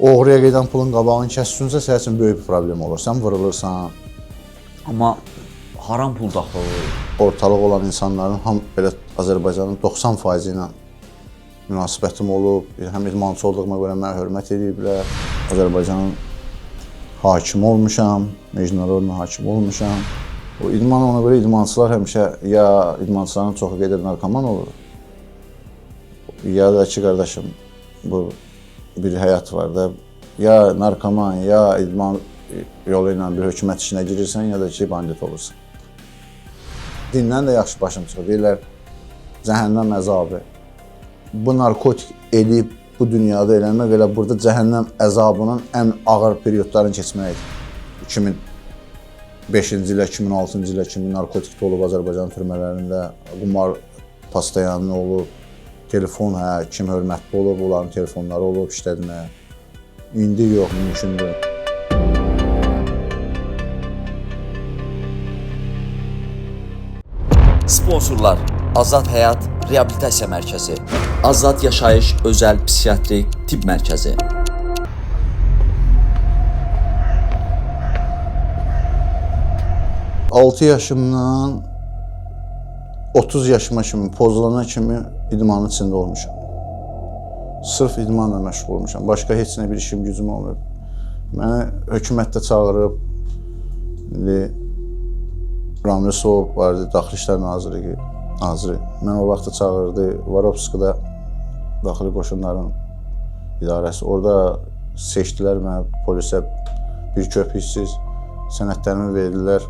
Oğruya gedən pulun qabağını kəssinsə, sənin üçün böyük bir problem olur. Sən vurulursan. Amma haram pul daxil. Ortalıq olan insanların belə Azərbaycanın 90% ilə münasibətim olub. Həm idmançı olduğuma görə mənə hörmət ediblər. Azərbaycanın hakimi olmuşam, mecnunlarına hakim olmuşam. O idman ona görə idmançılar həmişə ya idmançıların çoxu gedir narkoman olur. Ya da ki, qardaşım, bu bir həyat var da, ya narkoman, ya idman yolu ilə bir hökumət işinə girirsən, ya da ki, bandit olursan. Dindən də yaxşı başım çıxır. Deyirlər, cəhənnəm əzabı. Bu narkotik edib bu dünyada eləmək, elə burada cəhənnəm əzabının ən ağır periodlarını keçməkdir. 2005-ci ilə 2006-cı ilə kimi narkotik olub Azərbaycan türmələrində, qumar pastayanlı olub, telefon, kim hörmətli olub, onların telefonları olub işlədməyə. İndi yox, mümkündür. Sponsorlar: Azad Həyat Reabilitasiya Mərkəzi, Azad Yaşayış Özəl Psixiatrik Tibb Mərkəzi. Altı yaşımdan 30 yaşıma kimi, pozulana kimi idmanın içində olmuşam. Sırf idmanla məşğul olmuşam. Başqa heç nə bir işim, gücüm olmayıb. Məni hökumətdə çağırıb, Ramlisov vardı, Daxili İşlər naziri. Mən o vaxtda çağırdı, Varovskidə Daxili Qoşunların idarəsi. Orada seçdilər mənə, polisə bir köpüksüz sənədlərimi verdilər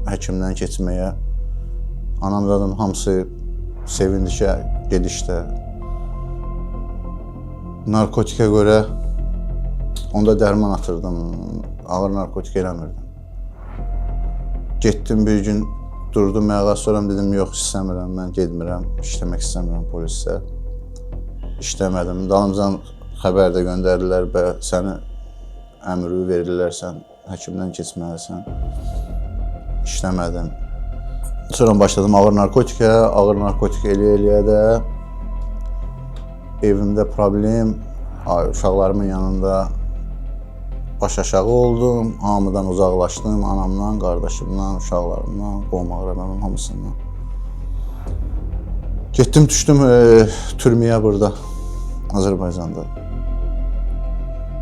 həkimdən keçməyə. Anam zaten hamısı sevindi ki, gedişdə. Narkotikə görə onda dərman atırdım, ağır narkotik eləmirdim. Getdim bir gün, durdum ayağa, sonra dedim, yox, istəmirəm, mən getmirəm, işləmək istəmirəm polisdə. İşləmədim, dalımcan xəbər də göndərdilər və səni əmri verirlər, sən həkimdən keçməlisən. İşləmədim. Sonra başladım ağır narkotikə eləyə də evimdə problem, uşaqlarımın yanında baş aşağı oldum, hamıdan uzaqlaşdım, anamdan, qardaşımdan, uşaqlarımdan, qohum-əqrəbamın hamısından. Getdim, düşdüm türməyə burada, Azərbaycanda.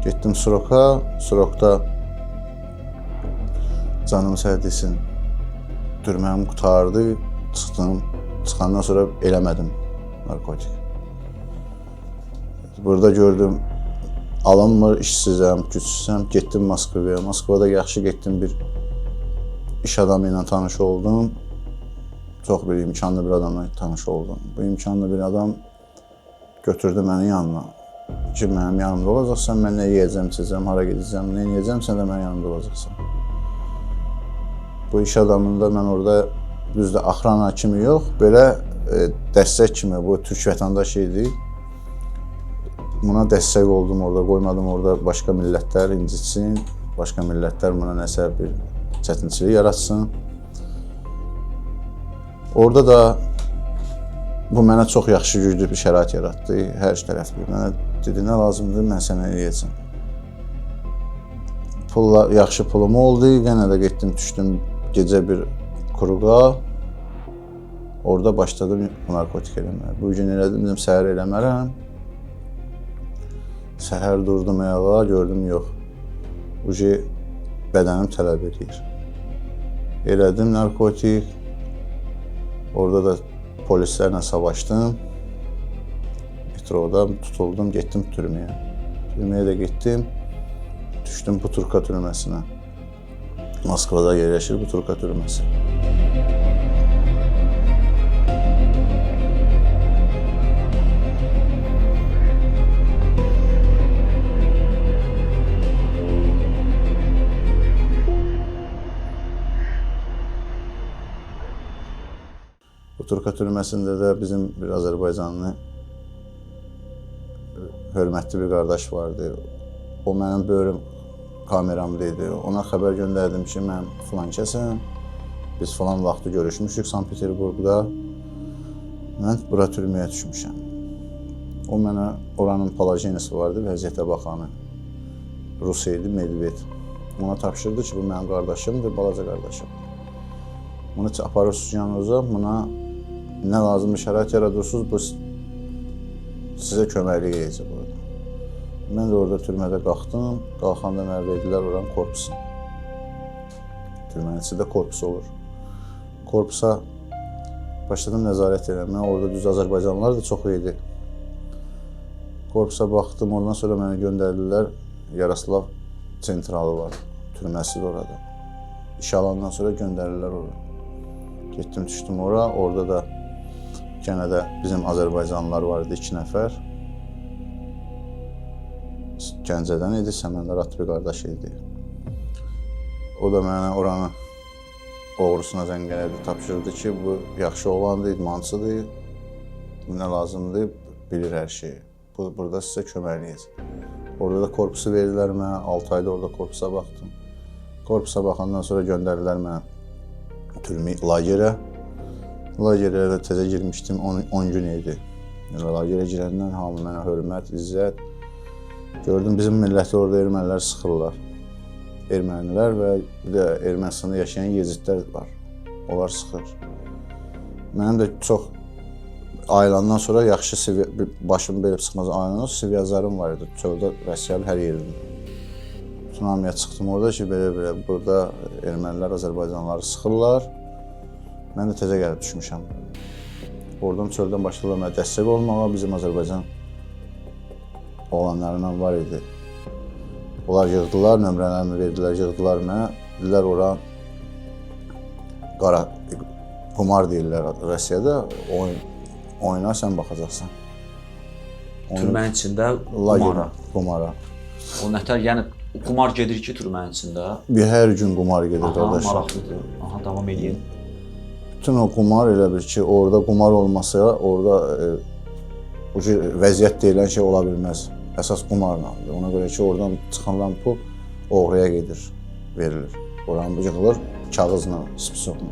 Getdim Surokda canım səhədəsin. Türməm qutardı, çıxdım. Çıxandan sonra eləmədim narkotik. Burada gördüm, alınmır, işsizəm, gücsüzəm. Getdim Moskvaya. Moskvada yaxşı getdim, bir iş adamı ilə tanış oldum. Çox bir imkanlı bir adamla tanış oldum. Bu imkanlı bir adam götürdü məni yanına. Ki, mənim yanımda olacaqsan, mən nə yiyəcəm, içəcəm, hara gedəcəm, nə yiyəcəm, sən də mənim yanımda olacaqsan. Bu iş adamında mən orada düzdür, axrana kimi yox, belə dəstək kimi, bu türk vətəndaşı idi. Buna dəstək oldum orada, qoymadım orada başqa millətlər incitsin, başqa millətlər buna nəsə bir çətinçilik yaratsın. Orada da bu mənə çox yaxşı, güclü bir şərait yaratdı, hər iş tərəfli. Mənə dedi, nə lazımdır, mən sənə eləyəcəm. Yaxşı pulum oldu, yenə də getdim, düşdüm gecə bir kuruğa. Orada başladım narkotik eləməyə. Bu gün elədim, dedim, səhər eləmərəm. Səhər durdum ayağa, gördüm, yox. Bu ki, bədənim tələb edir. Elədim narkotik. Orada da polislərlə savaşdım. Metroda tutuldum, getdim türməyə. Türməyə də getdim. Düşdüm Buturka türməsinə. Moskvada yerləşir Buturka türməsi. Buturka türməsində də bizim bir Azərbaycanlı hörmətli bir qardaş vardı. O mənim böyrüm kameramdaydı. Ona xəbər göndərdim ki, mən filan kəsəm. Biz filan vaxtı görüşmüşük Sankt Peterburqda. Mən bura türməyə düşmüşəm. O mənə oranın palajenisi vardı, vəziyyətə baxanı. Rus idi, Medved. Ona tapşırdı ki, bu mənim qardaşımdır, balaca qardaşım. Bunu aparırsınız yanınıza, buna nə lazımdır şərait yaradırsınız, bu sizə köməklik edəcək orada. Mən də orada türmədə qalxdım, qalxanda mənə verdilər oranın korpusunu. Türmənin içində korpus olur. Korpusa başladım nəzarət eləmə, orada düz Azərbaycanlılar da çox idi. Korpusa baxdım, ondan sonra məni göndərdilər, Yaroslav sentralı var, türməsi də orada. İş alandan sonra göndərdilər orada. Getdim, düşdüm ora, orada da yenə də bizim Azərbaycanlılar var idi, 2 nəfər. Gəncədən idi, Səməndar Atbi qardaş idi. O da mənə oranı oğrusuna zəng elədi, tapşırdı ki, bu yaxşı oğlandır, idmançıdır, nə lazımdır, bilir hər şeyi. Burada sizə köməkliyəcək. Orada da korpusu verdilər mənə, 6 ayda orada korpusa baxdım. Korpusa baxandan sonra göndərdilər mənə türmə lagerə. Lagerə də təzə girmişdim, 10 gün idi. Lagerə girəndən hamı mənə hörmət, izzət. Gördüm, bizim milləti orada ermənilər sıxırlar. Ermənilər və bir də Ermənistanda yaşayan yezidlər var. Onlar sıxır. Mənim də çox ayılandan sonra yaxşı başım belə sıxmaz ayılandan sonra sivyazlarım var idi. Çöldə Rəssiyalı hər yerində. Tsunamiyə çıxdım orada ki, belə burada ermənilər Azərbaycanlıları sıxırlar. Mən də təzə gəlib düşmüşəm. Oradan çöldən başladılar mənə dəstək olmağa, bizim Azərbaycan oğlanlarından var idi. Onlar yığdılar, nömrələrimi verdilər, yığdılar mənə. Dedilər, ora qara qumar deyirlər Rusiyada, oyuna sən baxacaqsan. Türmənin içində qumara. Qumara. O nətər, yəni qumar gedir ki, türmənin içində? Hər gün qumar gedir, qardaşım. Maraqlıdır. Aha, davam edin. Bütün o qumar elə bir ki, orada qumar olmasa, orada vəziyyət deyilən şey ola bilməz. Əsas qumarlandır. Ona görə ki, oradan çıxanlan pul oğruya gedir, verilir. Oranı yığılır kağızla, spisokla.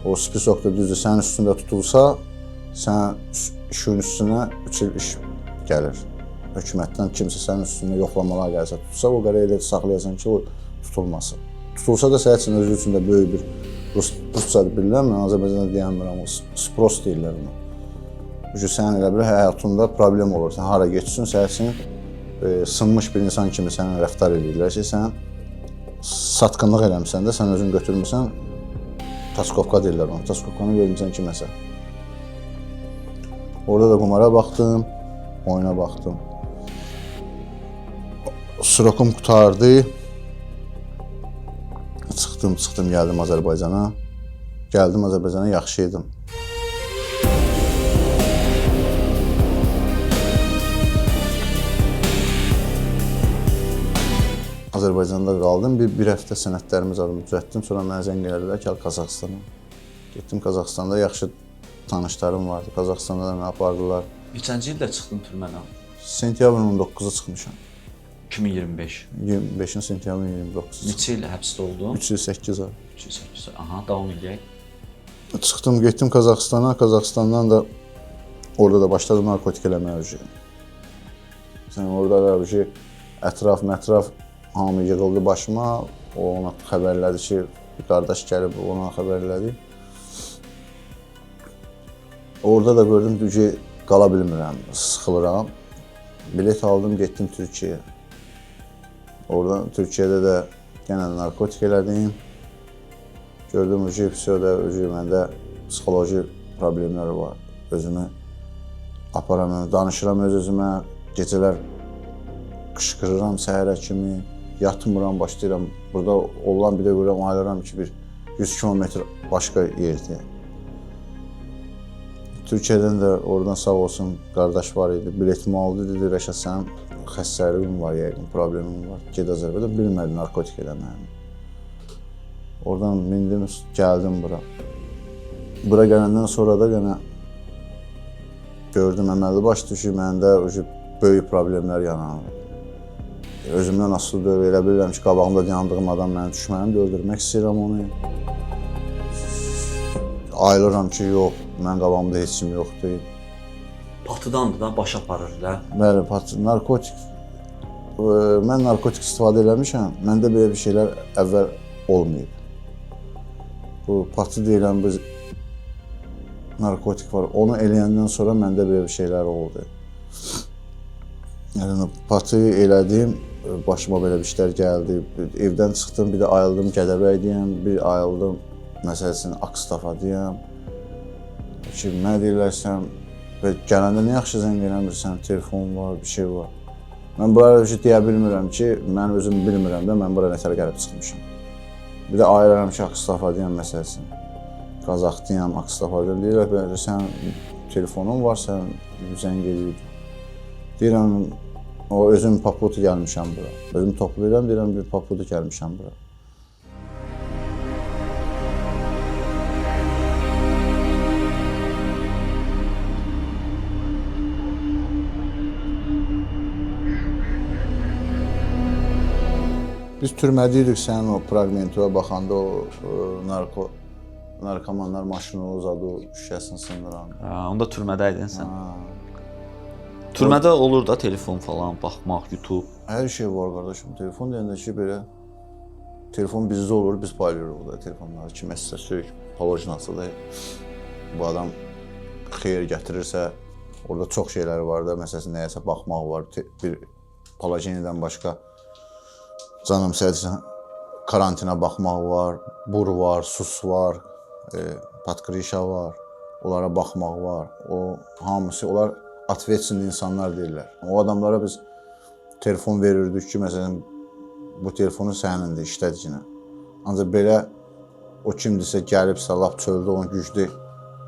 O spisok da düzdür, sənin üstündə tutulsa, sən işin üstünə 3 il iş gəlir. Hökumətdən kimsə sənin üstündə yoxlamalar gəlsə tutsa, o qədər elə saxlayasan ki, o tutulmasın. Tutulsa da sənin üçün özü üçün də böyük bir Rusca bilirəm, mən Azərbaycanda deyəmirəm, spros deyirlər onu. Çünki sənin elə bir həyatında problem olur. Sən hara geçsin, sənin üçün sınmış bir insan kimi sənin rəftar edirlər ki, sən satqınlıq eləmişsən də, sən özün götürmüsən, taskovka deyirlər onu. Taskovkanı vermişsən kiməsə. Orada da qumara baxdım, oyuna baxdım. Srokum qutardı. Çıxdım, gəldim Azərbaycana. Gəldim Azərbaycana, yaxşı idim. Azərbaycanda qaldım, bir həftə sənədlərimiz aldım, düzəltdim. Sonra mənə zəng elədilər ki, Qazaxstana. Getdim Qazaxstanda, yaxşı tanışlarım vardı. Qazaxstanda da məni apardılar. Neçənci ildə çıxdın türmədən? Sentyabrın 19-u çıxmışam. 2025. 25-in sentyabrın 29-u. Neçə il həbsdə oldun? 308 ay. 308 ay. Aha, davam edək. Çıxdım, getdim Qazaxstana. Qazaxstandan da orada da başladım narkotik eləməyə. Sən orada da ətraf hamı yığıldı başıma. O ona xəbərlədi ki, bir qardaş gəlib, ona xəbərlədi. Orada da gördüm ki, qala bilmirəm, sıxılıram. Bilet aldım, getdim Türkiyəyə. Oradan Türkiyədə də yenə narkotik elədim. Gördüm ki, məndə psixoloji problemlər var. Özümü aparamıyorum, danışıram öz-özümə. Gecələr qışqırıram səhərə kimi. Yatmıram, başlayıram. Burada olan bir də görürəm, ayılıram ki, bir 100 kilometr başqa yerdir. Türkiyədən də oradan sağ olsun qardaş var idi. Biletimi aldı, dedi, Rəşad, sənin xəstəliyin var, yəqin, problemin var. Ged Azərbaycan, bilmədi narkotik eləməyimi. Oradan mindim, gəldim bura. Bura gələndən sonra da yenə gördüm, əməlli başlı ki, məndə böyük problemlər yananır. Özümdən asılı deyil, elə bilirəm ki, qabağımda dayandığım adam mənim düşmənimdir, öldürmək istəyirəm onu. Ayılıram ki, yox, mən qabağımda heç kim yoxdur. patıdandır da baş aparırlar. Bəli, narkotik. Mən narkotik istifadə eləmişəm. Məndə belə bir şeylər əvvəl olmayıb. Bu patı deyilən bu narkotik var. Onu eləyəndən sonra məndə belə bir şeylər oldu. Yəni patı elədim, başıma belə bir işlər gəldi. Evdən çıxdım, bir də ayıldım Gədəbəydiyəm, bir ayıldım məsələsini Akstafadiyəm. Ki, nə deyirlərsən, gələndə nə yaxşı zəng eləmirsən, telefon var, bir şey var. Mən bunlara bir şey deyə bilmirəm ki, mən özüm bilmirəm də, mən bura nətər gəlib çıxmışam. Bir də ayıram ki, Akstafadiyəm məsələsini. Qazaxdiyəm, Akstafadiyəm. Deyirlər, sən telefonun var, sən zəng edirik. Deyirəm, o özüm paputu gəlmişəm bura. Özüm toplayıram, deyirəm, bir paputu gəlmişəm bura. Biz türmədiydik sənin o fraqmentiva baxanda o narkomanlar maşını uzadı, şüşəsini sındıran. Onda türmədəydin sən. Türmədə olur da telefon falan, baxmaq, YouTube. Hər şey var qardaşım. Telefon deyəndə ki, belə telefon bizdə olur, biz paylayırıq da telefonları. Kiməsə sök, palojnasıdır. Bu adam xeyir gətirirsə, orada çox şeylər var da, məsələn, nəyəsə baxmaq var. Bir palajenidən başqa canım səhərsən, karantina baxmaq var, bur var, sus var, patkrişa var, onlara baxmaq var. O hamısı, onlar atvetsin insanlar deyirlər. O adamlara biz telefon verirdik ki, məsələn, bu telefonu sənindir, işlədicinə. Ancaq belə o kimdirsə gəlibsə, lap çöldə onun güclü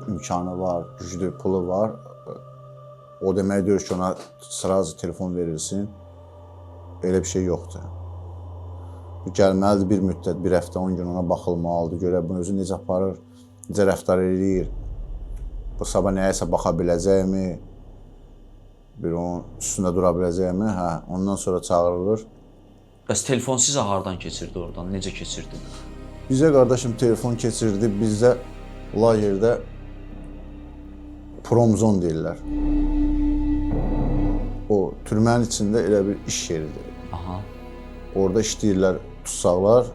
imkanı var, güclü pulu var. O demək deyir ki, ona sırazı telefon verilsin. Elə bir şey yoxdur. Bu gəlməlidir bir müddət, bir həftə, 10 gün ona baxılmalıdır, görə bunu özü necə aparır, necə rəftar edir, bu sabah nəyəsə baxa biləcəkmi, bir onun üstündə dura biləcəkmi, hə, ondan sonra çağırılır. Bəs telefon sizə hardan keçirdi oradan, necə keçirdi? Bizə qardaşım telefon keçirdi, bizdə lagerdə promzon deyirlər. O, türmənin içində elə bir iş yeridir. Aha. Orada işləyirlər tutsaqlar,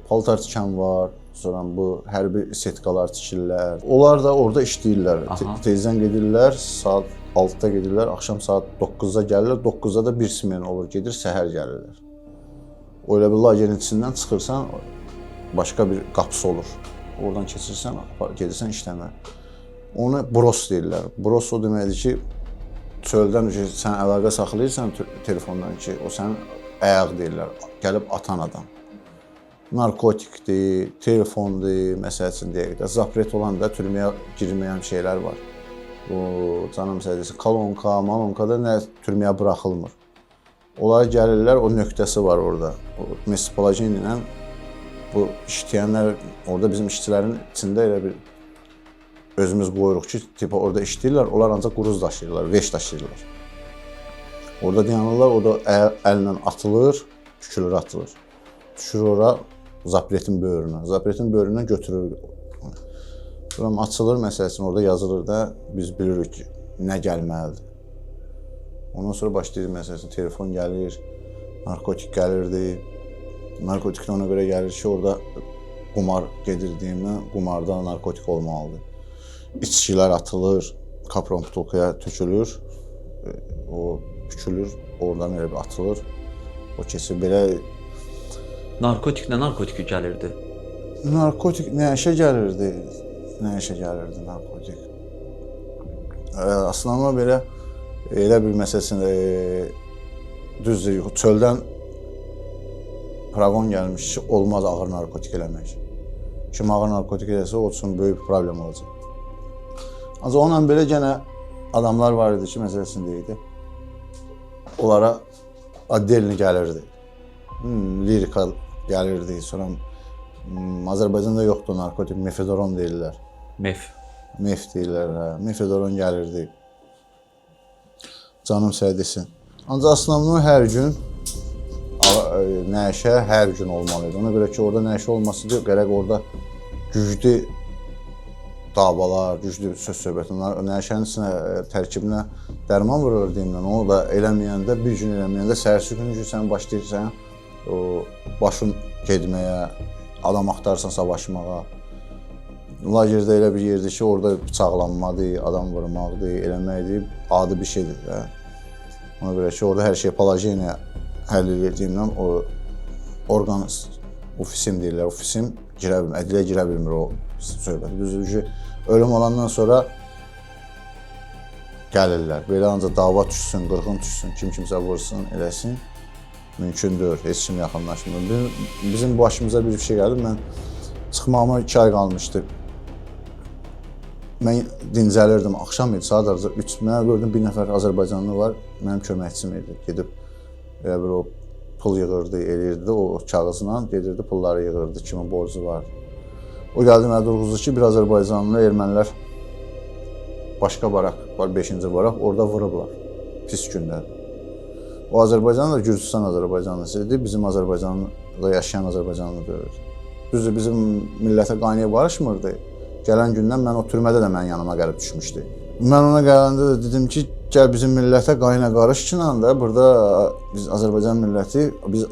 paltar tikən var, sonra bu hərbi setkalar tikirlər. Onlar da orada işləyirlər. Tezdən gedirlər, saat 6-da gedirlər, axşam saat 9-da gəlirlər. 9-da da bir smen olur, gedir, səhər gəlirlər. O elə bir lagerin içindən çıxırsan, başqa bir qapısı olur. Oradan keçirsən, gedirsən işləmə. Onu bros deyirlər. Bros o deməkdir ki, çöldən sən əlaqə saxlayırsan telefondan ki, o sənin ayaq deyirlər, gəlib atan adam. Narkotikdir, telefondur, məsəl üçün deyək də, zapret olan da türməyə girməyən şeylər var. Bu, canım sədəsi, kalonka, malonka da nə türməyə buraxılmır. Onlara gəlirlər, o nöqtəsi var orada. Mesopolajin ilə bu işləyənlər, orada bizim işçilərin içində elə bir özümüz qoyuruq ki, tipa orada işləyirlər, onlar ancaq quruz daşıyırlar, veş daşıyırlar. Orada dayanırlar, o da əllə atılır, tükülür atılır. Düşür ora zapletin böyrünə. Zapletin böyründən götürür. Sonra açılır məsələsini, orada yazılır da, biz bilirik ki, nə gəlməlidir. Ondan sonra başlayır məsələsini, telefon gəlir, narkotik gəlirdi. Narkotik ona görə gəlir ki, orada qumar gedirdiyimdə, qumarda narkotik olmalıdır. İçkilər atılır, kapron butulkaya tökülür, o bükülür, oradan elə bir atılır, o keçir belə. Narkotiklə narkotiki gəlirdi? Narkotik nəşə gəlirdi, narkotik. Aslında belə, elə bir məsələsində, düzdür, çöldən proqon gəlmiş ki, olmaz ağır narkotik eləmək. Kim ağır narkotik eləsə, o üçün böyük bir problem olacaq. Ancaq onunla belə gənə adamlar var idi ki, məsələsindəydi. Onlara addelini gəlirdi, lirika gəlirdi, sonra Azərbaycanda yoxdur narkotik, mefedoron deyirlər. Mef deyirlər, hə, mefedoron gəlirdi. Canım səhədisin. Ancaq aslında hər gün nəşə hər gün olmalıydı. Ona görə ki, orada nəşə olmasıdır, gərək orada güclü davalar, güclü söz-söhbət, nəşənin içinə, tərkibinə dərman vurur deyimdən, onu da eləməyəndə, bir gün eləməyəndə, səhərsi günü ki, sən başlayırsan, o başın getməyə, adam axtarsan savaşmağa. Lagerdə elə bir yerdir ki, orada bıçaqlanmadır, adam vurmaqdır, eləməkdir, adi bir şeydir də. Ona görə ki, orada hər şey palajeniya həll edildiyimdən o orqan ofisim deyirlər, ofisim girə bilmir, ədliyə girə bilmir o söhbət. Düzdür ki, ölüm olandan sonra gəlirlər. Belə ancaq dava düşsün, qırğın düşsün, kimsə vursun, eləsin. Mümkün deyil, heç kim yaxınlaşmır. Bizim başımıza bir şey gəldi, mən çıxmağıma 2 ay qalmışdı. Mən dincəlirdim, axşam idi, saat 3. Mənə gördüm, bir nəfər Azərbaycanlı var, mənim köməkçim idi. Gedib elə bir o pul yığırdı, eləyirdi, o kağızla gedirdi, pulları yığırdı, kimin borcu var. O gəldi mənə durğuzdu ki, bir Azərbaycanlı ermənilər başqa barak var, 5-ci barak, orada vurublar, pis gündədir. O Azərbaycan da Gürcüstan Azərbaycanlısı idi, bizim Azərbaycanda yaşayan Azərbaycanlı deyirdi. Düzdür, bizim millətə qaynaya barışmırdı. Gələn gündən mən o türmədə də mənim yanıma gəlib düşmüşdü. Mən ona gələndə də dedim ki, gəl bizim millətə qayna qarışçınan da burada biz Azərbaycan milləti, biz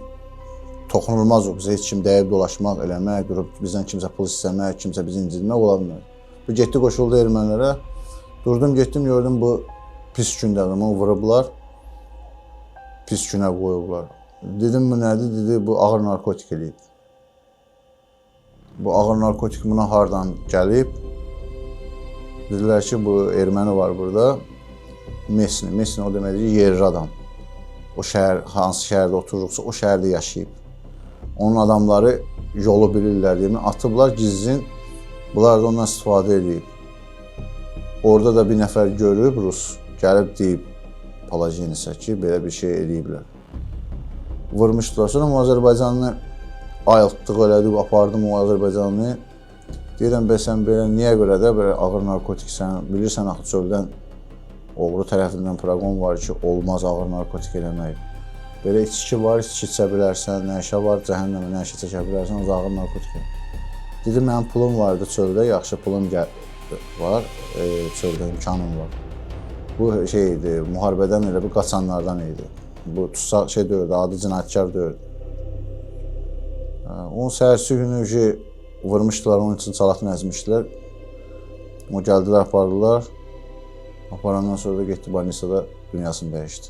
toxunulmaz o, bizə heç kim dəyib dolaşmaq, eləmək, durub bizdən kimsə pul istəmək, kimsə bizi incidmək ola bilmir. Bu getdi qoşuldu ermənilərə, durdum, getdim, gördüm bu pis gündədir, onu vurublar, pis günə qoyublar. Dedim, bu nədir? Dedi, bu ağır narkotik eləyib. Bu ağır narkotik buna hardan gəlib? Dedilər ki, bu erməni var burada, Mesni. Mesni o deməkdir ki, yerli adam. O şəhər, hansı şəhərdə oturursa, o şəhərdə yaşayıb. Onun adamları yolu bilirlər, deyimi, atıblar, gizlin, bunlar da ondan istifadə edib. Orada da bir nəfər görüb, Rus, gəlib deyib Palajenisə ki, belə bir şey eləyiblər. Vurmuşdular, sonra o Azərbaycanlı ayıltdıq, elədik, apardım o Azərbaycanlı. Deyirəm, sən belə, niyə görə də belə ağır narkotik, sən bilirsən, axı çöldən oğru tərəfindən proqram var ki, olmaz ağır narkotik eləmək. Belə içki var, içki içə bilərsən, nəşə var, cəhənnəmə nəşə çəkə bilərsən, o ağır narkotik. Dedim, mənim pulum vardı çöldə, yaxşı pulum var, çöldə imkanım var. Bu şey idi, müharibədən elə bir qaçanlardan idi. Bu tutsa şey deyirdi, adı cinayətkar deyirdi. Onun səhərsi günü ki, vurmuşdular, onun üçün salatını əzmişdilər. O gəldilər, apardılar. Aparandan sonra da getdi Banisada dünyasını dəyişdi.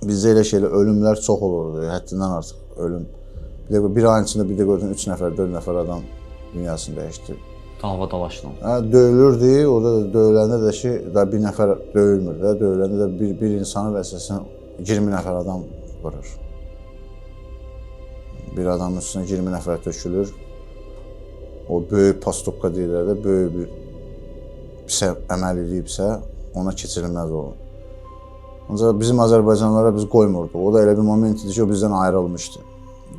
Bizdə elə şeylə ölümlər çox olurdu, həddindən artıq ölüm. Bir ayın içində bir də gördüm 3 nəfər, 4 nəfər adam dünyasını dəyişdi. Dava dalaşla. Döyülürdü, orada da döyüləndə də ki, bir nəfər döyülmür də, döyüləndə də bir insanı vəsəsən 20 nəfər adam vurur. Bir adamın üstünə 20 nəfər tökülür. O böyük pastopka deyirlər də, böyük bir pisə əməl edibsə, ona keçirilməz olur. Ancaq bizim Azərbaycanlılara biz qoymurduq. O da elə bir moment idi ki, o bizdən ayrılmışdı.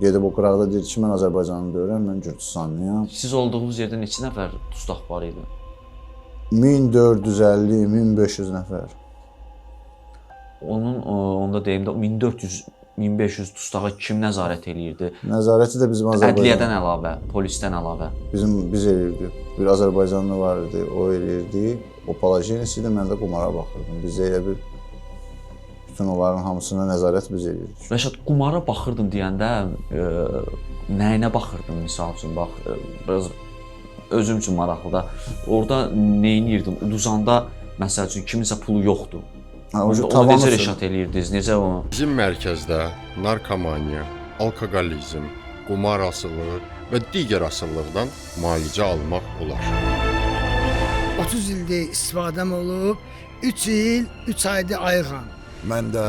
Gedib o qıraqda deyirdi ki, mən Azərbaycanlı deyirəm, mən Gürcüstanlıyam. Siz olduğunuz yerdə neçə nəfər dustaq var idi? 1450, 1500 nəfər. Onda deyim də 1400-1500 dustağa kim nəzarət eləyirdi? Nəzarəti də bizim Azərbaycan. Ədliyyədən əlavə, polisdən əlavə. Biz eləyirdik. Bir Azərbaycanlı var idi, o eləyirdi. O Palajenis idi, mən də qumara baxırdım. Bizdə elə bir bütün onların hamısına nəzarət biz eləyirdik. Rəşad, qumara baxırdım deyəndə nəyinə baxırdın misal üçün? Bax, biraz özüm üçün maraqlıdır. Orada nə edirdim? Uduzanda məsəl üçün kiminsə pulu yoxdur. Onu necə rəşad eləyirdiniz? Necə onu? Bizim mərkəzdə narkomaniya, alkoqolizm, qumar asılılığı və digər asılılıqdan müalicə almaq olar. 30 ildir istifadəm olub, 3 il, 3 aydır ayıqam. Mən də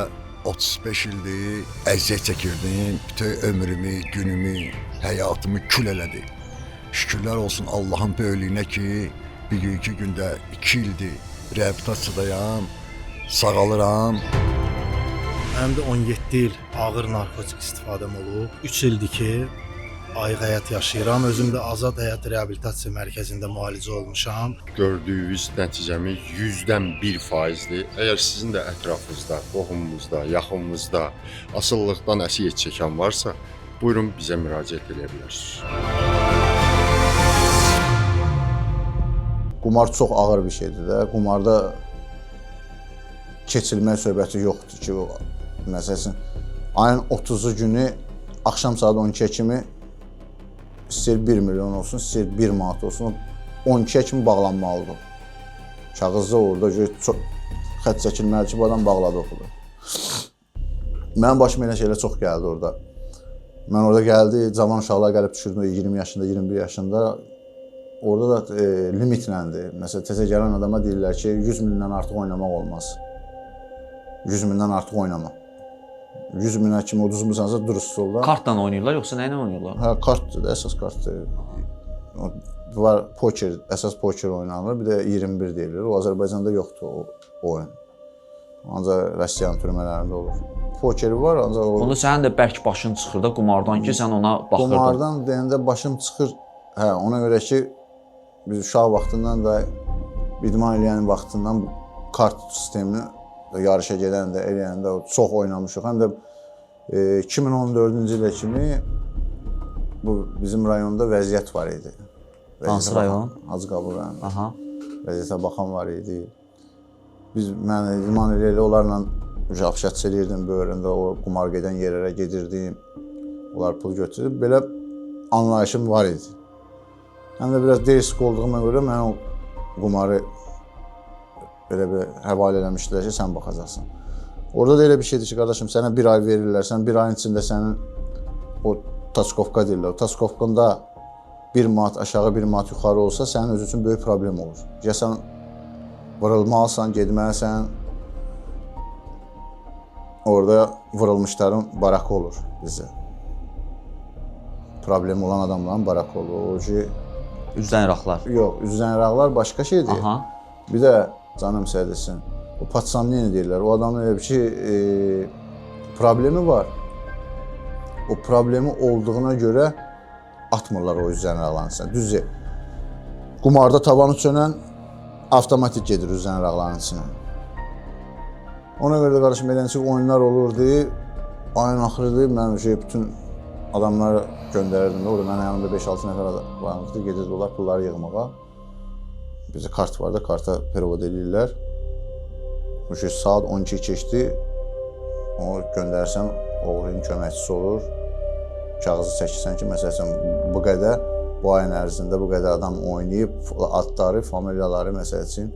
35 ildir əziyyət çəkirdim, bütün ömrümü, günümü, həyatımı kül elədi. Şükürlər olsun Allahın böyüklüyünə ki, bir-iki gündə 2 ildir reabilitasiyadayam, sağalıram. Mənim də 17 il ağır narkotik istifadəm olub. 3 ildir ki, ayıq həyat yaşayıram. Özüm də Azad Həyat Reabilitasiya Mərkəzində müalicə olmuşam. Gördüyünüz nəticəmiz 100%-dir. Əgər sizin də ətrafınızda, qohumunuzda, yaxınınızda asılılıqdan əziyyət çəkən varsa, buyurun bizə müraciət edə bilərsiniz. qumar çox ağır bir şeydir də. Qumarda keçilmək söhbəti yoxdur ki, məsələn, ayın 30-u günü axşam saat 12-yə kimi istəyir 1 milyon olsun, istəyir 1 manat olsun, 12-yə kimi bağlanmalıdır. Kağızda orada çox xətt çəkilməli ki, bu adam bağladı oxudu. Mənim başıma elə şeylər çox gəldi orada. Mən orada gəldi, cavan uşaqlar gəlib düşürdü 20 yaşında, 21 yaşında. Orada da limitləndir. Məsələn, təzə gələn adama deyirlər ki, 100 mindən artıq oynamaq olmaz. 100 mindən artıq oynama. 100 minə kimi uduzmursansa dur stolda. Kartla oynayırlar yoxsa nə ilə oynayırlar? Hə, kartdır da, əsas kartdır. Var poker, əsas poker oynanır. Bir də 21 deyilir. O Azərbaycanda yoxdur o oyun. Ancaq Rusiyanın türmələrində olur. Pokeri var, ancaq o... Onda sənin də bərk başın çıxır da qumardan ki, sən ona baxırdın. Qumardan deyəndə başım çıxır. Hə, ona görə ki, biz uşaq vaxtından da, idman eləyənin vaxtından kart sistemini yarışa gedəndə, eləyəndə çox oynamışıq. Həm də 2014-cü ilə kimi bu bizim rayonda vəziyyət var idi. Hansı rayon? Hacıqabul rayonu. Aha. Vəziyyətə baxan var idi. Mən idman elə onlarla şəxs eləyirdim böyründə, o qumar gedən yerlərə gedirdim. Onlar pul götürüb, belə anlayışım var idi. Həm də biraz risk olduğuma görə mən o qumarı belə bir həvalə eləmişdilər ki, sən baxacaqsan. Orada da elə bir şeydir ki, qardaşım, sənə bir ay verirlər, sən bir ayın içində sənin o taskovka deyirlər. O taskovkanda 1 manat aşağı, 1 manat yuxarı olsa, sənin öz üçün böyük problem olur. Ya sən vurulmalısan, getməlisən, orada vurulmuşların barakı olur bizə. Problem olan adamların barakı olur. O ki... Üzdən iraqlar. Yox, üzdən iraqlar başqa şeydir. Aha. Bir də canım səhədəsin, o patsamliyini deyirlər. O adamın elə bir ki, problemi var. O problemi olduğuna görə atmırlar o üzdən iraqların içinə. Düzdür, qumarda tavanı çönən avtomatik gedir üzdən iraqların içinə. Ona görə də qardaşım, eləncə oyunlar olurdu. Ayın axırıdır, mən bütün adamları göndərirdim. Orada mənim yanımda 5-6 nəfər vardı, gedirdi onlar pulları yığmağa. Bizdə kart var da, karta perevod edirlər. Saat 12 keçdi, o göndərsən, oğlunun köməkçisi olur. Kağızı çəkirsən ki, məsələn, bu qədər, bu ayın ərzində bu qədər adam oynayıb, adları, familiyaları, məsəl üçün,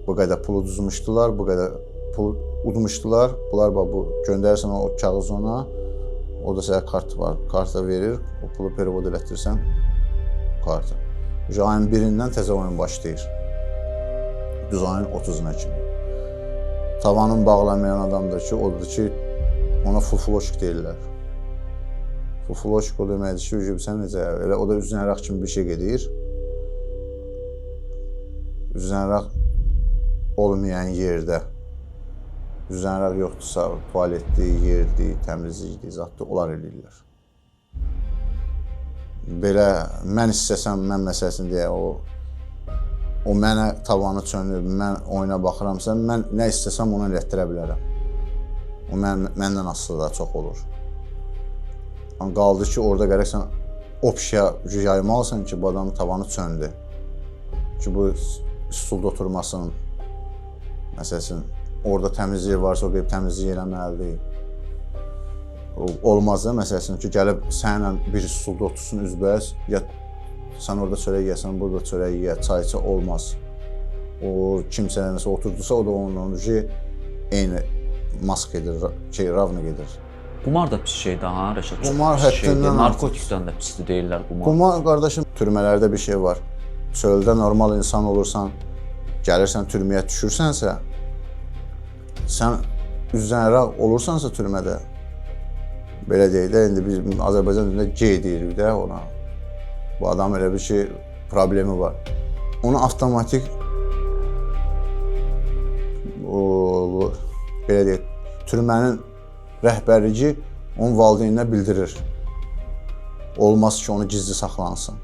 bu qədər pul uduzmuşdular, bu qədər pul udmuşdular. Bunlar bu göndərirsən o kağızı ona, o da sənə kart var, karta verir, o pulu perevod elətdirsən karta. Ayın 1-dən təzə oyun başlayır. Düz ayın 30-una kimi. Tavanın bağlamayan adamdır ki, odur ki, ona fufloşik deyirlər. Fufloşik o deməkdir ki, sən necə, elə o da üzdən iraq kimi bir şey gedir. Üzdən iraq olmayan yerdə, üzdən iraq yoxdursa, tualetdir, yerdir, təmizlikdir, zaddır, onlar eləyirlər. Belə, mən istəsəm, mən məsələsini deyə, o mənə tavanı çönüb, mən oyuna baxıramsa, mən nə istəsəm onu elətdirə bilərəm. O məndən asılı da çox olur. Qaldı ki, orada gərəksən opsiya yaymalısan ki, bu adamın tavanı çöndü. Ki, bu stulda oturmasın, məsələn, orada təmizlik varsa, o qeyb təmizlik eləməlidir. Olmaz da, məsələn ki, gəlib sənlə bir stulda otursun üzbəyiz, ya sən orada çörək yeyəsən, burada çörək yeyə, çay içə, olmaz. O kimsə nəsə oturdursa, o da onun ki, eyni mask edir, ravna gedir. Qumar da pis şeydir, ha, Rəşad? Qumar həddindən narkotikdən də pisdir deyirlər qumar. Qumar, qardaşım, türmələrdə bir şey var. Çöldə normal insan olursan, gəlirsən türməyə düşürsənsə, sən üzdən iraq olursansa türmədə, belə deyək də, indi biz Azərbaycan dilində gey deyirik də ona. Bu adam elə bir ki, problemi var. Onu avtomatik, belə deyək, türmənin rəhbərliyi onun valideyninə bildirir. Olmaz ki, onu gizli saxlansın.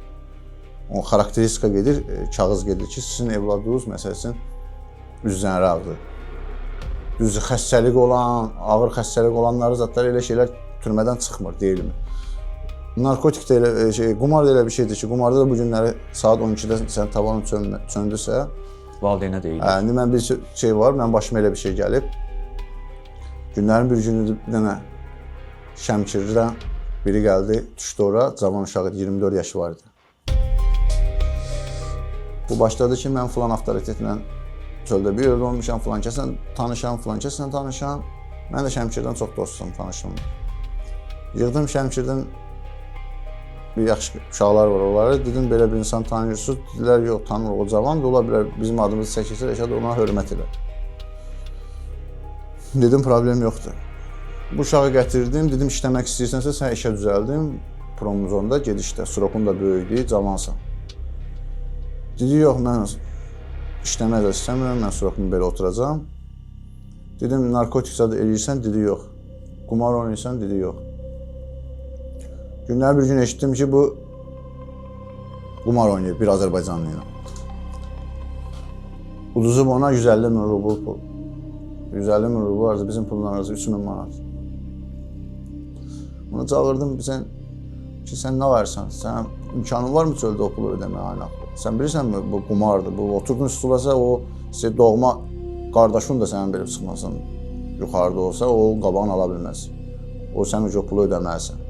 O xarakteristika gedir, kağız gedir ki, sizin evladınız, məsələn, üzdən iraqdır. Düzdür, xəstəlik olan, ağır xəstəlik olanları zatlar elə şeylər türmədən çıxmır, deyilmi? narkotik də elə qumar da elə bir şeydir ki, qumarda da bu günləri saat 12-də sən tavanın söndürsə, Valideynə deyilir. indi mən bir şey var, mənim başıma elə bir şey gəlib. Günlərin bir günüdür bir dənə Şəmkirdən biri gəldi, düşdü ora, cavan uşağı idi, 24 yaşı var idi. Bu başladı ki, mən filan avtoritetlə çöldə bir yerdə olmuşam, filan kəslə tanışam, filan kəslə tanışam. Mən də Şəmkirdən çox dostum, tanışım. Yığdım Şəmkirdən bir yaxşı uşaqlar var onları. Dedim, belə bir insan tanıyırsınız. Dedilər, yox, tanımırıq, o cavandır, ola bilər, bizim adımızı çəkirsə, Rəşad ona hörmət edər. Dedim, problem yoxdur. Bu uşağı gətirdim, dedim, işləmək istəyirsənsə, sən işə düzəldim. Promozonda gedişdə, srokun da böyükdür, cavansan. Dedi, yox, mən işləmək də istəmirəm, mən srokumu belə oturacam. Dedim, narkotik zadı eləyirsən, dedi, yox. Qumar oynayırsan, dedi, yox. Günlər bir gün eşitdim ki, bu qumar oynayır bir Azərbaycanlı ilə. Uduzub ona 150 min rubl pul. 150 min rubl vardı, bizim pullarımız 3 min manat. Bunu çağırdım, sən nə varsan, sən imkanın var mı çöldə o pulu ödəməyə aynaqlı? Sən bilirsənmi, bu qumardır, bu oturdun stulasa, o doğma qardaşın da sənin verib çıxmasın. Yuxarıda olsa, o qabağını ala bilməz. O sən o pulu ödəməlisən.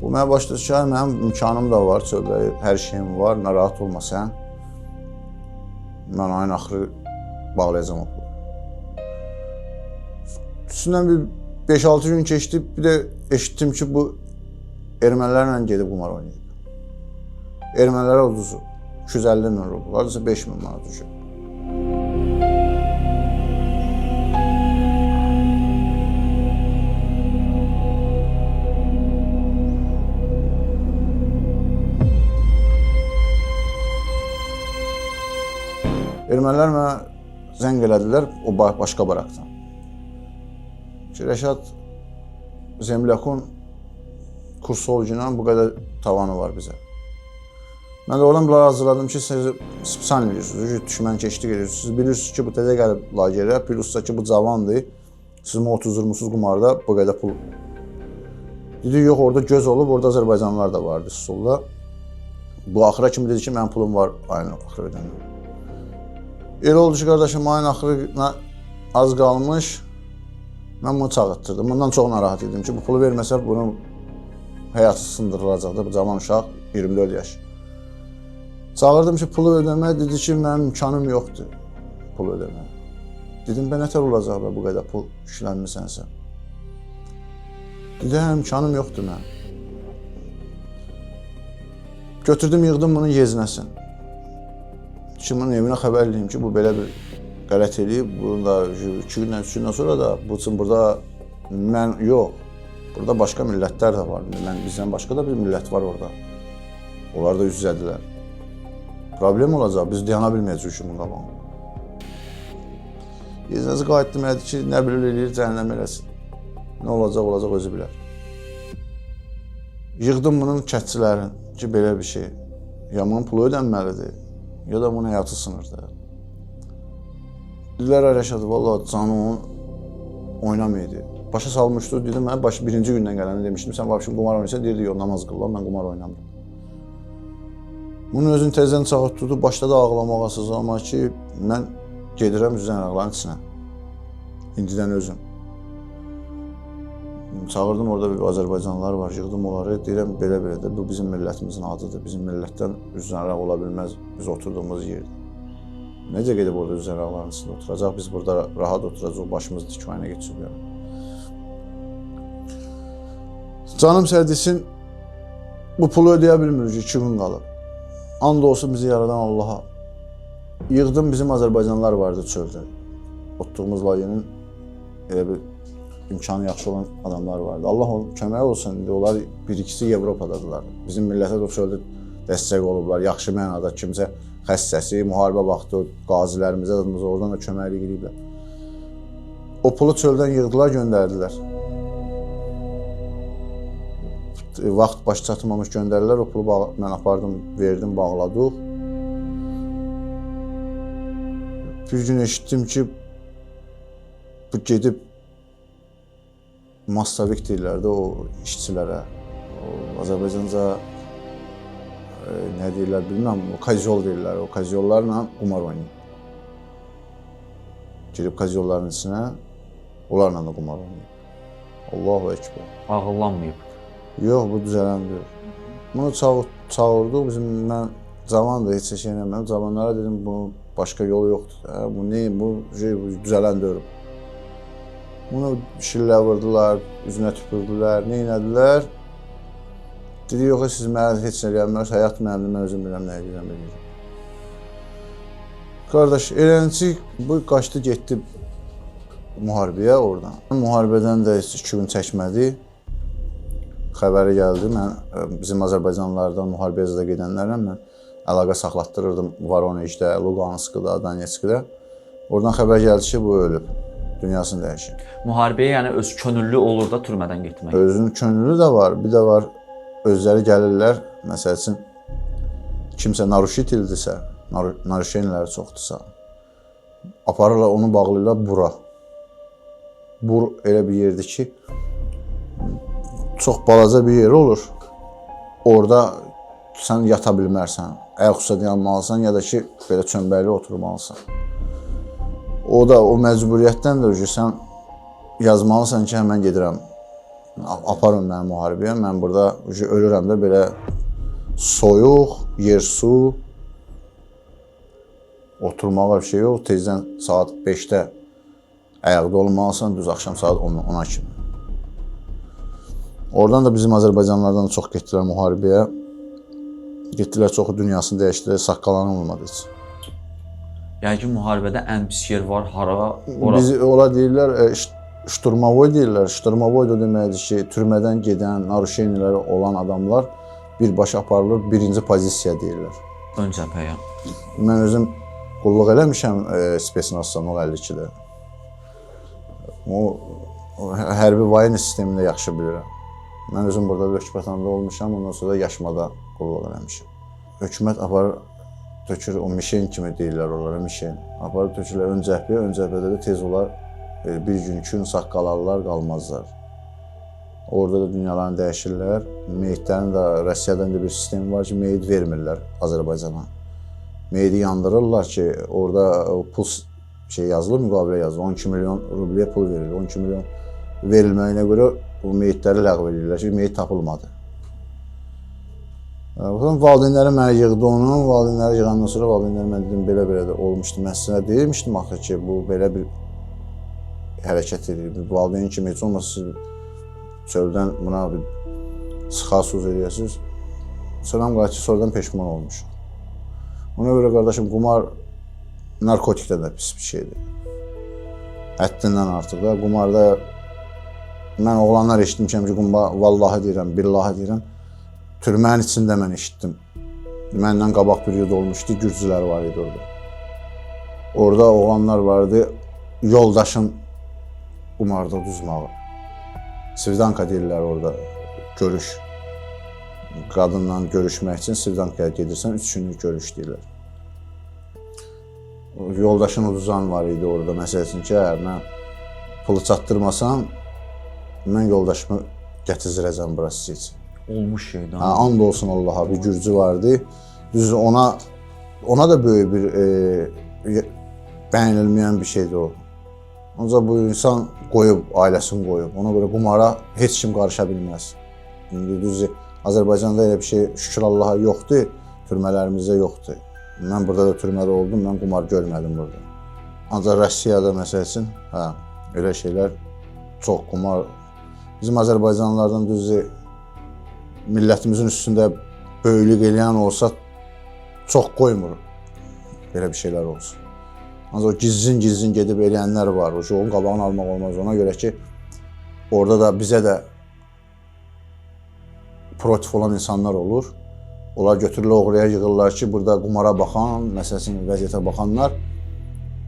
Bu mənə başladı ki, mənim imkanım da var, çöldə hər şeyim var, narahat olma sən. Mən ayın axırı bağlayacam o pulu. Üstündən bir 5-6 gün keçdi, bir də eşitdim ki, bu ermənilərlə gedib qumar oynayıb. Ermənilərə uduzu 250 min rubl, hardasa 5 min manat düşüb. Ermənilər mənə zəng elədilər o başqa barakdan. Ki, Rəşad, Zemlyakın Kursolcu'nun bu qədər tavanı var bizə. Mən də oradan bunları hazırladım ki, siz spesial bilirsiniz, düşmən keçdik edirsiniz. Siz bilirsiniz ki, bu təzə gəlib lagerə, plusda ki, bu cavandır. Siz mi otuzdurmuşsunuz qumarda bu qədər pul. Dedi, yox, orada göz olub, orada Azərbaycanlılar da vardı solda. Bu axıra kimi dedi ki, mənim pulum var, ayın axırı ödəməm. Elə oldu ki, qardaşım, ayın axırına az qalmış, mən bunu çağıtdırdım. Bundan çox narahat idim ki, bu pulu verməsə bunun həyatı sındırılacaqdı, bu cavan uşaq, 24 yaş. Çağırdım ki, pulu ödəmək, dedi ki, mənim imkanım yoxdur pulu ödəmək. Dedim, bə nətər olacaq bu qədər pul işlənmisənsə? Dedi, hə, imkanım yoxdur mənim. Götürdüm, yığdım bunun yeznəsin. Kimin evinə xəbər edeyim ki, bu belə bir qələt eləyib, bunu da 2 gündən, 3 gündən sonra da bu üçün burada mən yox, burada başqa millətlər də var. Bizdən başqa da bir millət var orada. Onlar da üz-üzədirlər. Problem olacaq, biz dayana bilməyəcəyik ki, bunun qabağında. Yeznəsi qayıtdım, elədi ki, nə bilir eləyir, cəhənnəm eləsin. Nə olacaq, özü bilər. Yığdım bunun kətçilərin ki, belə bir şey. Ya bunun pulu ödənməlidir, ya da bunun həyatı sınırdır. Dedilər, Rəşad, valla canı onun oynamaydı. Başa salmışdı, dedim, mən birinci gündən gələndə demişdim, sən vabşın qumar oynayırsan, deyirdi, yox, namaz qıllar, mən qumar oynamıram. Bunun özünü tezdən çağırt tutub, başladı ağlamağa, sızlamağa ki, mən gedirəm üzən ağların içinə. İndidən özüm. Çağırdım, orada bir Azərbaycanlılar var, yığdım onları, deyirəm, belə-belə də, bu bizim millətimizin adıdır, bizim millətdən üzən ağ ola bilməz biz oturduğumuz yerdə. Necə gedib orada üzən ağların içində oturacaq, biz burada rahat oturacaq, başımız dikməyinə geçib yəni. Canım sərdisin, bu pulu ödəyə bilmirik, 2 gün qalıb. And olsun bizi yaradan Allaha. Yığdım, bizim Azərbaycanlılar vardı çöldə. Otduğumuz layihənin elə bir imkanı yaxşı olan adamlar vardı. Allah kömək olsun, onlar bir-ikisi Avropadadırlar. Bizim millətə də çöldə dəstək olublar, yaxşı mənada kimsə xəstəsi, müharibə vaxtı qazilərimizə oradan da köməklik ediblər. O pulu çöldən yığdılar, göndərdilər. Vaxt başı çatmamış göndərdilər, o pulu mən apardım, verdim, bağladıq. Bir gün eşitdim ki, bu gedib Mastavik deyirlər də o işçilərə, Azərbaycanca nə deyirlər bilmirəm, o kazyol deyirlər. O kazyollarla qumar oynayır. Girib kazyolların içinə, onlarla da qumar oynayır. Allahu Ekber. Ağıllanmayıb. Yox, bu düzələndir. Bunu çağırdıq, mən cavandır, heç şey eləmədim. Cavanlara dedim, bunun başqa yolu yoxdur. Bu ne, bu düzələn deyil. Bunu şillə vurdular, üzünə tüpürdülər, nə elədilər? Dedi, yox, siz mənə heç nə gəlmir, həyat mənimdir, mən özüm biləm, nə edirəm, bilmirəm. Qardaş, eləncə bu qaçdı, getdi müharibəyə oradan. Müharibədən də 2 gün çəkmədi. Xəbəri gəldi, bizim Azərbaycanlılardan müharibəyə gedənlərlə mən əlaqə saxlatdırırdım Voronejdə, Luqanskda, Donetskdə. Oradan xəbər gəldi ki, bu ölüb, dünyasını dəyişib. Müharibəyə yəni öz könüllü olur da türmədən getmək. Özünün könüllü də var, bir də var, özləri gəlirlər, məsəl üçün, kimsə naruşitildirsə, naruşenləri çoxdursa, aparırlar, onu bağlayırlar bura. Bu elə bir yerdir ki, çox balaca bir yer olur. Orada sən yata bilmərsən, ayaqüstə dayanmalısan ya da ki, belə çömbəkli oturmalısan. O da o məcburiyyətdən də sən yazmalısan ki, mən gedirəm, aparın məni müharibəyə, mən burada ölürəm də belə soyuq, yer, su, oturmağa bir şey yox, tezdən saat 5-də ayaqda olmalısan, düz axşam saat 10-a kimi. Oradan da bizim Azərbaycanlardan çox getdilər müharibəyə. Getdilər, çoxu dünyasını dəyişdilər, saqqalanı olmadı heç. Yəni ki, müharibədə ən pis yer var, hara? Biz ola deyirlər, şturmavoy deyirlər. Şturmavoy da deməkdir ki, türmədən gedən, naruşeniləri olan adamlar birbaşa aparılır, birinci pozisiya deyirlər. Ön cəbhəyə. Mən özüm qulluq eləmişəm Spetsnazdan 52-də. O hərbi vayne sistemində yaxşı bilirəm. Mən özüm burada Rökbatanda olmuşam, ondan sonra yaşmada qulluq eləmişəm. Hökumət aparır, tökür, o mişen kimi deyirlər onlara, mişen. Aparır, tökürlər ön cəbhəyə, ön cəbhədə də tez olar, bir gün, 2 gün sağ qalarlar, qalmazlar. Orada da dünyalarını dəyişirlər. Meyitlərin də, Rusiyadan da bir sistemi var ki, meyit vermirlər Azərbaycana. Meyidi yandırırlar ki, orada pul yazılır, müqavilə yazılır, 12 milyon rubliyə pul verilir. 12 milyon verilməyinə görə bu meyitləri ləğv edirlər ki, meyit tapılmadı. Valideynləri mənə yığdı onu, valideynləri yığandan sonra valideynləri mən dedim, belə-belə də olmuşdu. Mən sizə deyirmişdim axı ki, bu belə bir hərəkət edir. Valideyn kimi heç olmasa siz çöldən buna bir sıxasuz edirsiniz. Sonram qalır ki, sonradan peşman olmuşum. Ona görə qardaşım, qumar narkotikdən də pis bir şeydir. Həddindən artıq da. Qumarda mən oğlanlar eşitmişəm ki, vallahi deyirəm, billahi deyirəm, türmənin içində mən eşitdim. Məndən qabaq bir yud olmuşdu, gürcülər var idi orada. Orada oğlanlar vardı, yoldaşın qumarda uduzmağı. Sivdanka deyirlər orada, görüş. Qadınla görüşmək üçün Sivdankaya gedirsən, 3 günlük görüş deyirlər. Yoldaşın uduzan var idi orada, məsəl üçün ki, mən pulu çatdırmasam, mən yoldaşımı gətizdirəcəm burası sizin üçün. Olmuş şeydən. And olsun Allaha, bir gürcü vardı. Düz ona da böyük bir bəyənilməyən bir şeydir o. Ancaq bu insan qoyub, ailəsini qoyub. Ona görə qumara heç kim qarışa bilməz. İndi düzdür, Azərbaycanda elə bir şey şükür Allaha yoxdur, türmələrimizdə yoxdur. Mən burada da türmədə oldum, mən qumar görmədim burada. Ancaq Rusiyada məsəl üçün, elə şeylər çox qumar. Bizim Azərbaycanlılardan düzdür, millətimizin üstündə böyüklük eləyən olsa çox qoymur belə bir şeylər olsun. Ancaq gizlin gedib eləyənlər var. Onun qabağını almaq olmaz. Ona görə ki, orada da bizə də protiv olan insanlar olur. Onlar götürürlər, oğruya yığırlar ki, burada qumara baxan, məsələn, vəziyyətə baxanlar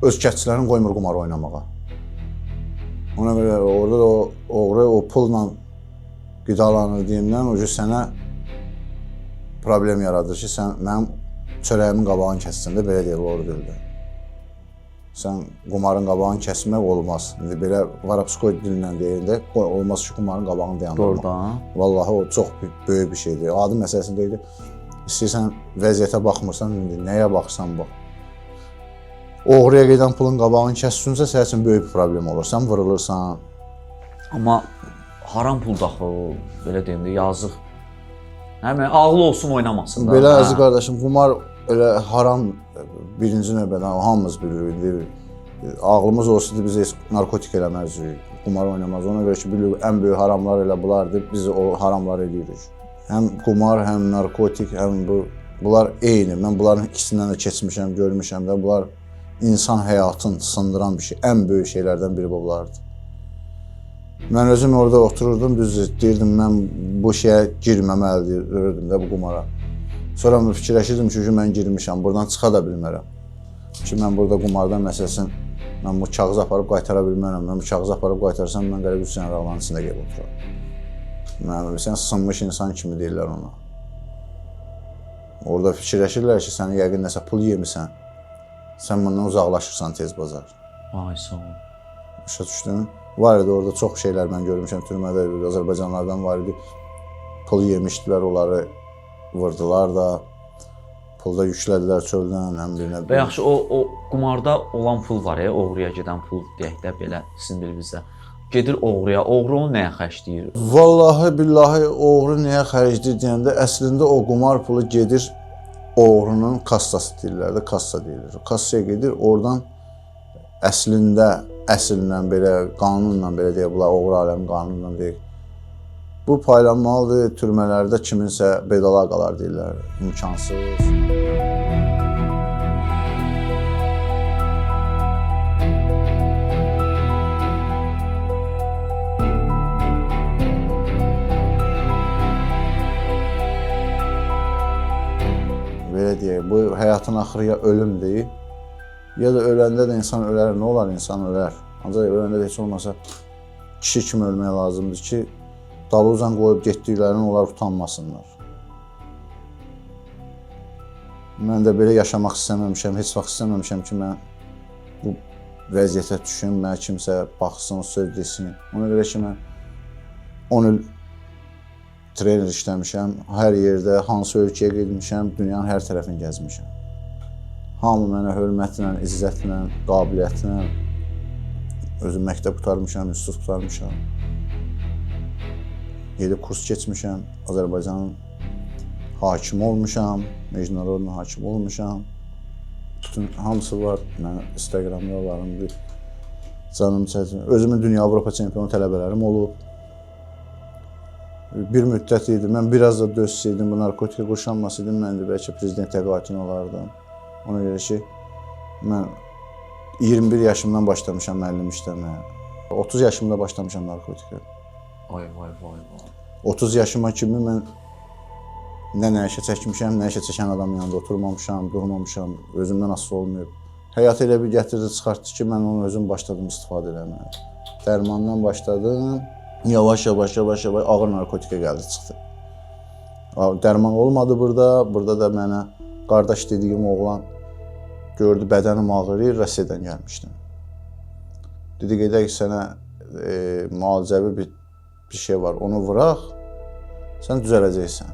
öz kəndçilərini qoymur qumar oynamağa. Ona görə orada da oğru o pulla qidalanır deyimdən, o cür sənə problem yaradır ki, sən mənim çörəyimin qabağını kəssən də, belə deyil, oğru dildə. Sən qumarın qabağını kəsmək olmaz. İndi belə varapskoy dilindən deyəndə olmaz ki, qumarın qabağını dayandırmaq. Doğrudan. Vallahi o çox böyük bir şeydir. Adı məsələsində idi. İstəyirsən vəziyyətə baxmırsan, indi nəyə baxırsan bax. Oğruya gedən pulun qabağını kəssinsə, sənin üçün böyük bir problem olur. Sən vurulursan. Amma haram pul daxı, belə deyim də, yazıq. Həm ağlı olsun oynamasın da. Belə əziz qardaşım, qumar elə haram birinci növbədən hamımız bilirik. Ağlımız olsaydı biz heç narkotik eləməzdik, qumar oynamaz. Ona görə ki, bilirik ən böyük haramlar elə bunlardır. Biz o haramları edirik. Həm qumar, həm narkotik, həm bunlar eyni. Mən bunların ikisindən də keçmişəm, görmüşəm də. Bunlar insan həyatını sındıran bir şey. Ən böyük şeylərdən biri bunlardır. Mən özüm orada otururdum, düz deyirdim, mən bu şeyə girməməlidirdim də bu qumara. Sonra fikirləşirdim ki, mən girmişəm, buradan çıxa da bilmərəm. Ki, mən burada qumardan məsələn, mən bu kağızı aparıb qaytara bilmərəm. Mən bu kağızı aparıb qaytarsam, mən qəribə Hüseyin Rağlanın içində gəlib oturam. Sən sınmış insan kimi deyirlər ona. Orada fikirləşirlər ki, sən yəqin nəsə pul yemisən. Sən bundan uzaqlaşırsan tez bazar. Ay, sağ ol. Başa düşdün? Var idi orada çox şeylər mən görmüşəm türmədə, Azərbaycanlardan var idi. Pul yemişdilər, onları vurdular da, pulda yüklədilər çöldən, həm birinə. Və yaxşı, o qumarda olan pul var ya, oğruya gedən pul deyək də belə sizin dilinizdə. Gedir oğruya, oğru onu nəyə xərcləyir? Vallahi billahi oğru nəyə xərcləyir deyəndə, əslində o qumar pulu gedir oğrunun kassası deyirlər də, kassa deyilir. Kassaya gedir, oradan əslində belə, qanunla belə deyək, bunlar oğru aləmi qanunla deyək. Bu paylanmalıdır, türmələrdə kiminsə bedala qalar deyirlər, imkansız. Belə deyək, bu həyatın axırı ya ölümdür, ya da öləndə də insan ölər, nə olar insan ölər. Ancaq öləndə də heç olmasa kişi kimi ölmək lazımdır ki, daluzan qoyub getdiklərini onlar utanmasınlar. Mən də belə yaşamaq istəməmişəm, heç vaxt istəməmişəm ki, mən bu vəziyyətə düşüm, mənə kimsə baxsın, söz desin. Ona görə ki, mən 10 il trener işləmişəm, hər yerdə, hansı ölkəyə gedmişəm, dünyanın hər tərəfini gəzmişəm. Hamı mənə hörmətlə, izzətlə, qabiliyyətlə, özüm məktəb qutarmışam, institut qutarmışam. Gedib kurs keçmişəm, Azərbaycanın hakimi olmuşam, Mecnunların hakimi olmuşam. Bütün hamısı var, mən Instagramda varım, canım çəkir. Özümün dünya Avropa çempionu tələbələrim olub. Bir müddət idi, mən biraz da dözsəydim, bu narkotika qurşanmasaydım, mən də bəlkə prezident təqaüdünü olardım. Ona görə ki, mən 21 yaşımdan başlamışam müəllim işləməyə. 30 yaşımda başlamışam narkotika. Vay, vay, vay, vay. 30 yaşıma kimi mən nə nəşə çəkmişəm, nəşə çəkən adamın yanında oturmamışam, durmamışam, özümdən asılı olmayıb. Həyat elə bir gətirdi, çıxartdı ki, mən onu özüm başladım istifadə eləməyə. Dərmandan başladım, yavaş ağır narkotika gəldi, çıxdı. Dərman olmadı burada da mənə qardaş dediyim oğlan gördü, bədənim ağrıyır, Rusiyadan gəlmişdim. Dedi, gedək sənə müalicəvi bir şey var, onu vuraq, sən düzələcəksən.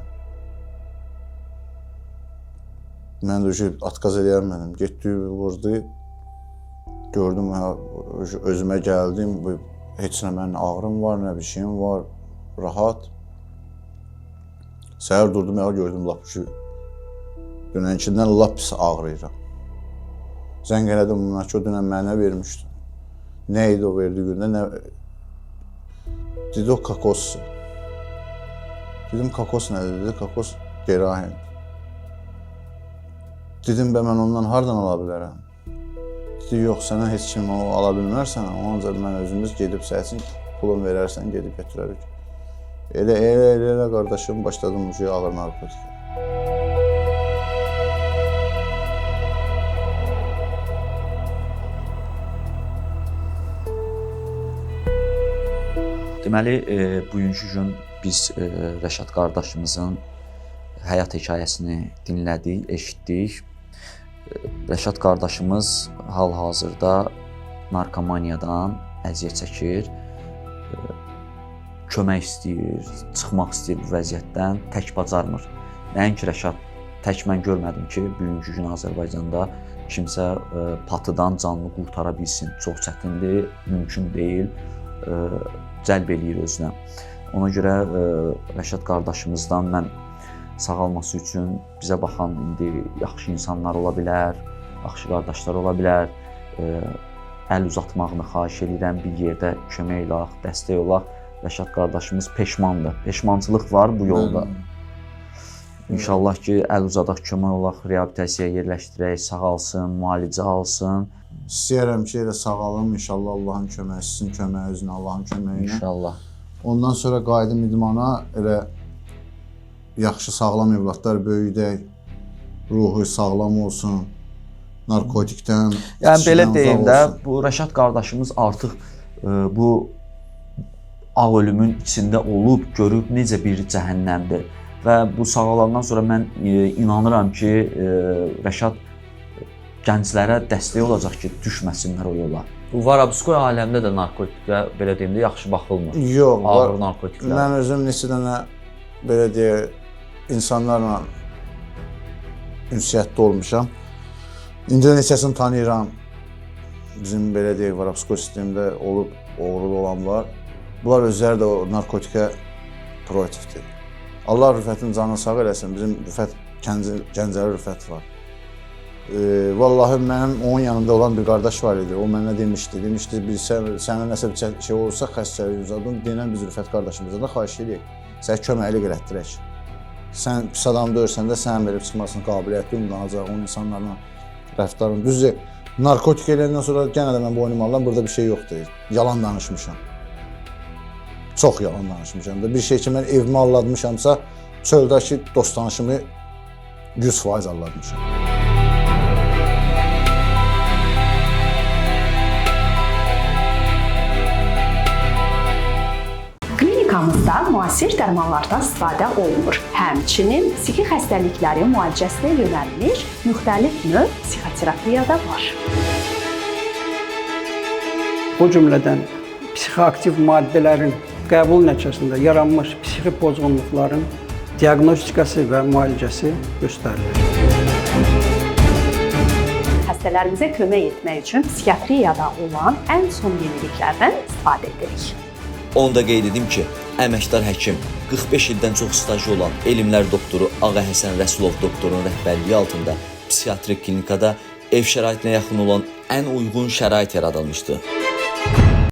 Mən də atqaz eləyərmədim, getdi, vurdu, gördüm, özümə gəldim, heç nə mənim ağrım var, nə bir şeyim var, rahat. Səhər durdum, gördüm, lap ki, dünənkindən lap pis ağrıyıram. Zəng elədim bundan ki, o dünən mənə vermişdi. Nə idi o verdiyi gündə? Dedi, o kakosdur. Dedim, kakos nədir? Dedi, kakos gerahin. Dedim, mən ondan hardan ala bilərəm? Dedi, yox, sənə heç kim o ala bilmərsən, ancaq mən özümüz gedib səhəsin, pulun verərsən, gedib götürərik. Elə qardaşım, başladım bu ağır narkotika. Deməli, bugünkü gün biz Rəşad qardaşımızın həyat hekayəsini dinlədik, eşitdik. Rəşad qardaşımız hal-hazırda narkomaniyadan əziyyət çəkir. Kömək istəyir, çıxmaq istəyir bu vəziyyətdən, tək bacarmır. Nəinki Rəşad, tək mən görmədim ki, bugünkü gün Azərbaycanda kimsə patıdan canlı qurtara bilsin. Çox çətindir, mümkün deyil, cəlb eləyir özünə. Ona görə Rəşad qardaşımızdan mən sağalması üçün bizə baxan indi yaxşı insanlar ola bilər, yaxşı qardaşlar ola bilər. Əl uzatmağını xahiş edirəm, bir yerdə kömək olaq, dəstək olaq. Rəşad qardaşımız peşmandır. Peşmançılıq var bu yolda. İnşallah ki, əl uzadaq, kömək olaq, reabilitasiyaya yerləşdirək, sağalsın, müalicə alsın. İstəyərəm ki, elə sağalım, inşallah Allahın köməyi, sizin köməyi, özünə Allahın köməyi ilə. İnşallah. Ondan sonra qayıdım idmana, elə yaxşı, sağlam evlatlar böyüdək, ruhu sağlam olsun, narkotikdən, Yəni belə içkidən deyim uzaq də, olsun. bu Rəşad qardaşımız artıq bu ağ ölümün içində olub, görüb necə bir cəhənnəmdir. Və bu sağalandan sonra mən inanıram ki, Rəşad gənclərə dəstək olacaq ki, düşməsinlər o yola. Bu Varabskoy aləmdə də narkotikə, belə deyim də, yaxşı baxılmır. Yox, Ağır narkotiklər. mən özüm neçə dənə, belə deyək, insanlarla ünsiyyətdə olmuşam. İndi neçəsini tanıyıram. Bizim, belə deyək, Varabskoy sistemində olub, oğrulu olan var. Bunlar özləri də o narkotikə proaktivdir. Allah Rüfətin canını sağ eləsin. Bizim Rüfət, Gəncəli Rüfət var. Vallahi mənim onun yanında olan bir qardaş var idi. O mənə demişdi, sənə nəsə bir şey olursa, xəstəlik uzadın, denən biz Rüfət qardaşımıza da xahiş edirik. Sənə köməklik elətdirək. Sən pis adam döyürsən də sənin verib çıxmasının qabiliyyəti umdanacaq, onun insanlarla rəftarın. Düzdür, narkotik eləyəndən sonra yenə də mən boynum alıram, burada bir şey yoxdur. Yalan danışmışam. Çox yalan danışmışam da. Bir şey ki, mən evimi alladmışamsa, çöldəki dostanışımı 100% alladmışam. Klinikamızda müasir dərmanlardan istifadə olunur. Həmçinin psixi xəstəliklərin müalicəsinə yönəlmiş müxtəlif növ psixoterapiya da var. O cümlədən psixoaktiv maddələrin qəbul nəticəsində yaranmış psixi pozğunluqların diaqnostikası və müalicəsi göstərilir. Xəstələrimizə kömək etmək üçün psixiatriyada olan ən son yeniliklərdən istifadə edirik. Onu da qeyd edim ki, əməkdar həkim, 45 ildən çox stajı olan elmlər doktoru Ağa Həsən Rəsulov doktorun rəhbərliyi altında psixiatrik klinikada ev şəraitinə yaxın olan ən uyğun şərait yaradılmışdı.